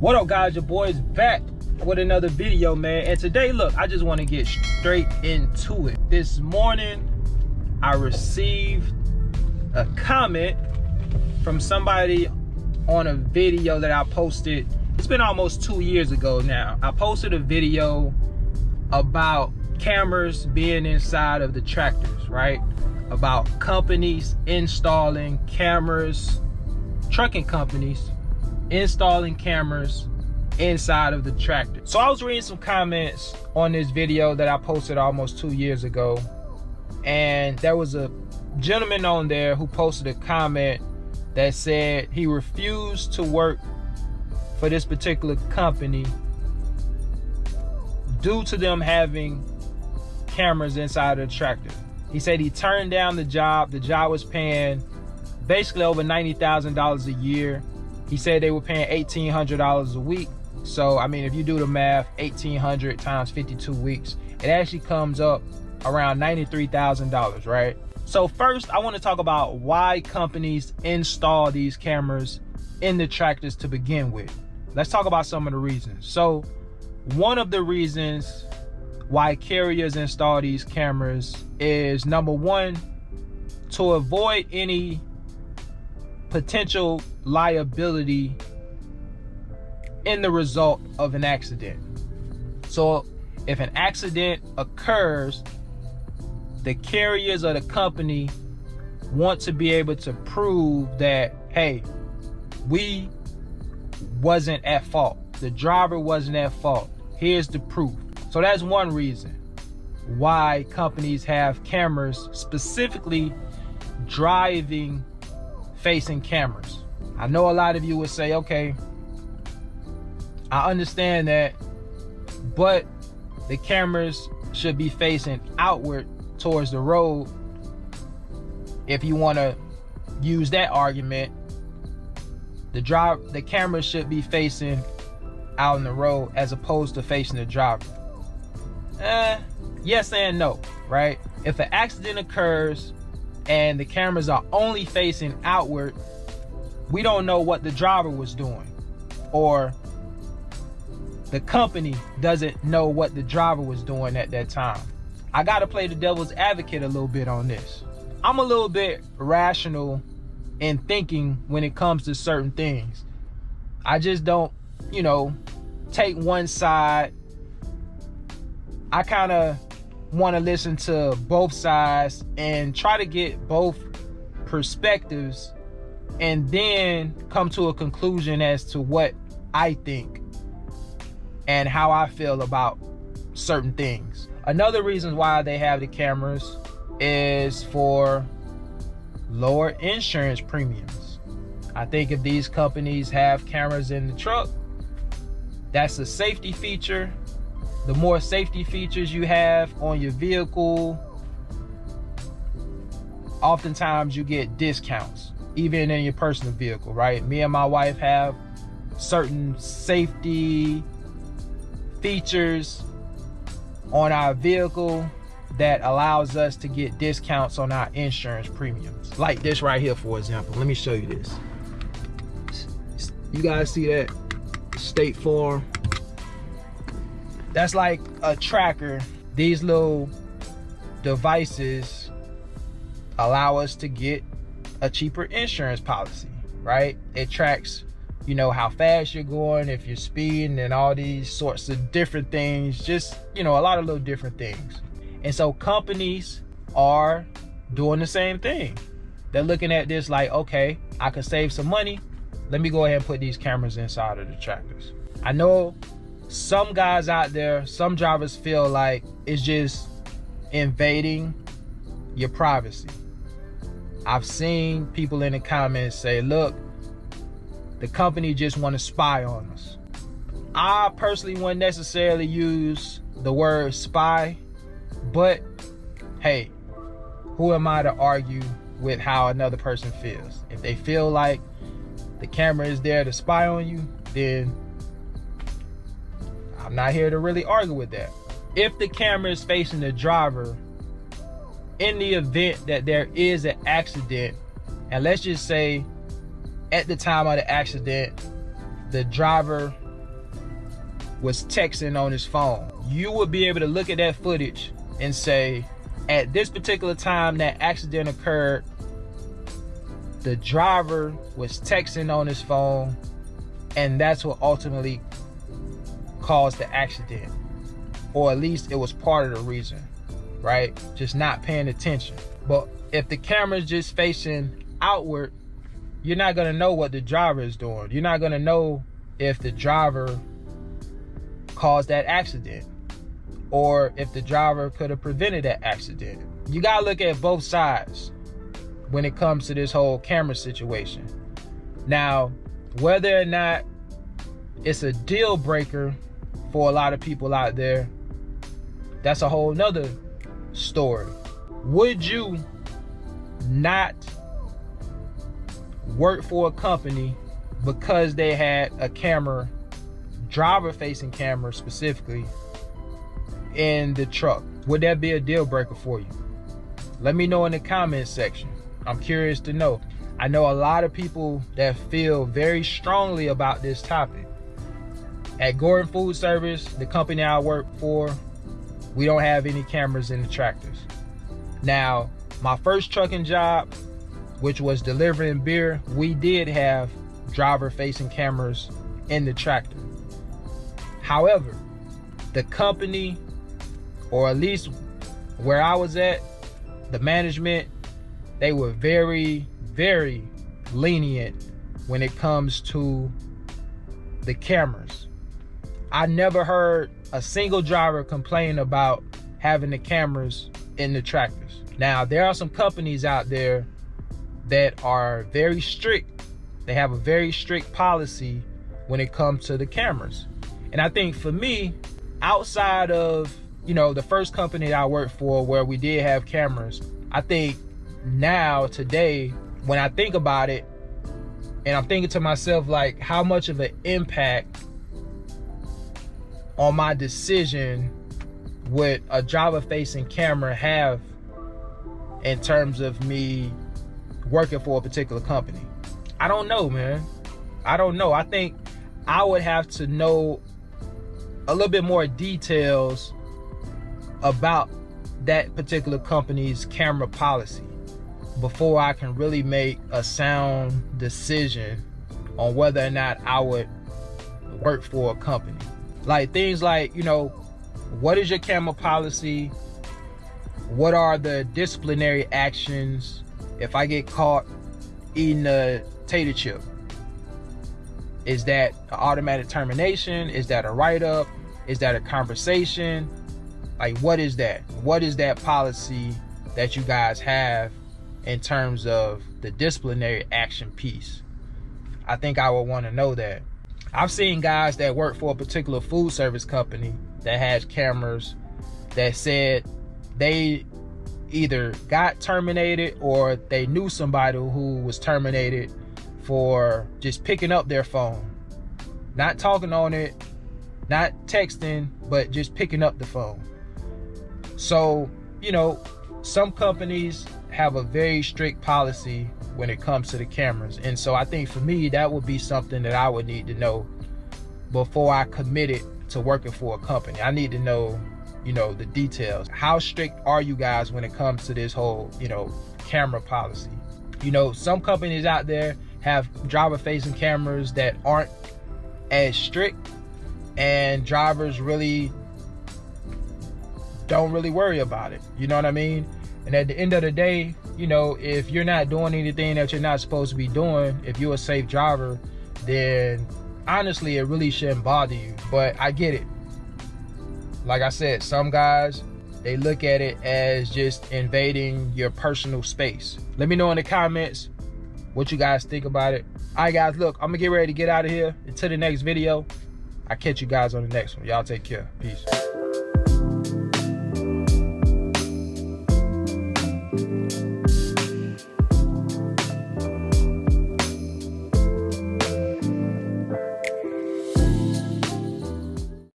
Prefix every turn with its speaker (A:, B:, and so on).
A: What up, guys? Your boy's back with another video, man. And today, look, I just want to get straight into it. This morning I received a comment from somebody on a video that I posted. It's been almost 2 years ago now. I posted a video about cameras being inside of the tractors, right? About companies installing cameras, trucking companies installing cameras inside of the tractor. So I was reading some comments on this video that I posted almost 2 years ago, and there was a gentleman on there who posted a comment that said he refused to work for this particular company due to them having cameras inside of the tractor. He said he turned down the job. The job was paying basically over $90,000 a year. He said they were paying $1,800 a week. So, I mean, if you do the math, 1,800 times 52 weeks, it actually comes up around $93,000, right? So first, I want to talk about why companies install these cameras in the tractors to begin with. Let's talk about some of the reasons. So one of the reasons why carriers install these cameras is, number one, to avoid any potential liability in the result of an accident. So if an accident occurs, the carriers or the company want to be able to prove that, hey, we wasn't at fault. The driver wasn't at fault. Here's the proof. So that's one reason why companies have cameras, specifically driving facing cameras. I know a lot of you would say, okay, I understand that, but the cameras should be facing outward towards the road. If you want to use that argument, the camera should be facing out in the road as opposed to facing the driver. Yes and no, right? If an accident occurs and the cameras are only facing outward, we don't know what the driver was doing, or the company doesn't know what the driver was doing at that time. I gotta play the devil's advocate a little bit on this. I'm a little bit rational in thinking when it comes to certain things. I just don't, take one side. I kind of want to listen to both sides and try to get both perspectives and then come to a conclusion as to what I think and how I feel about certain things. Another reason why they have the cameras is for lower insurance premiums. I think if these companies have cameras in the truck, that's a safety feature. The more safety features you have on your vehicle, oftentimes you get discounts, even in your personal vehicle, right? Me and my wife have certain safety features on our vehicle that allows us to get discounts on our insurance premiums. Like this right here, for example. Let me show you this. You guys see that? State Farm. That's like a tracker. These little devices allow us to get a cheaper insurance policy, right? It tracks, how fast you're going, if you're speeding, and all these sorts of different things. Just, a lot of little different things. And so companies are doing the same thing. They're looking at this like, okay, I could save some money. Let me go ahead and put these cameras inside of the tractors. I know some guys out there, some drivers feel like it's just invading your privacy. I've seen people in the comments say, look, the company just want to spy on us. I personally wouldn't necessarily use the word spy, but hey, who am I to argue with how another person feels? If they feel like the camera is there to spy on you, then I'm not here to really argue with that. If the camera is facing the driver, in the event that there is an accident, and let's just say at the time of the accident, the driver was texting on his phone, you would be able to look at that footage and say, at this particular time that accident occurred, the driver was texting on his phone, and that's what ultimately caused the accident. Or at least it was part of the reason, right? Just not paying attention. But if the camera's just facing outward, you're not gonna know what the driver is doing. You're not gonna know if the driver caused that accident or if the driver could have prevented that accident. You gotta look at both sides when it comes to this whole camera situation. Now, whether or not it's a deal breaker for a lot of people out there, that's a whole nother story. Would you not work for a company because they had a camera, driver-facing camera specifically, in the truck? Would that be a deal breaker for you? Let me know in the comment section. I'm curious to know. I know a lot of people that feel very strongly about this topic. At Gordon Food Service, the company I work for, we don't have any cameras in the tractors. Now, my first trucking job, which was delivering beer, we did have driver-facing cameras in the tractor. However, the company, or at least where I was at, the management, they were very, very lenient when it comes to the cameras. I never heard a single driver complain about having the cameras in the tractors. Now, there are some companies out there that are very strict. They have a very strict policy when it comes to the cameras. And I think for me, outside of, the first company that I worked for where we did have cameras, I think now, today, when I think about it, and I'm thinking to myself, like, how much of an impact on my decision would a driver-facing camera have in terms of me working for a particular company? I don't know, man. I don't know. I think I would have to know a little bit more details about that particular company's camera policy before I can really make a sound decision on whether or not I would work for a company. Like things like, what is your camera policy? What are the disciplinary actions if I get caught eating a tater chip? Is that an automatic termination? Is that a write-up? Is that a conversation? Like, what is that? What is that policy that you guys have in terms of the disciplinary action piece? I think I would want to know that. I've seen guys that work for a particular food service company that has cameras that said they either got terminated or they knew somebody who was terminated for just picking up their phone, not talking on it, not texting, but just picking up the phone. So, some companies have a very strict policy when it comes to the cameras. And so I think for me, that would be something that I would need to know before I committed to working for a company. I need to know, the details. How strict are you guys when it comes to this whole, camera policy? Some companies out there have driver-facing cameras that aren't as strict, and drivers really don't really worry about it. You know what I mean? And at the end of the day, if you're not doing anything that you're not supposed to be doing, if you're a safe driver, then honestly, it really shouldn't bother you. But I get it. Like I said, some guys, they look at it as just invading your personal space. Let me know in the comments what you guys think about it. All right, guys, look, I'm gonna get ready to get out of here. Until the next video, I'll catch you guys on the next one. Y'all take care. Peace.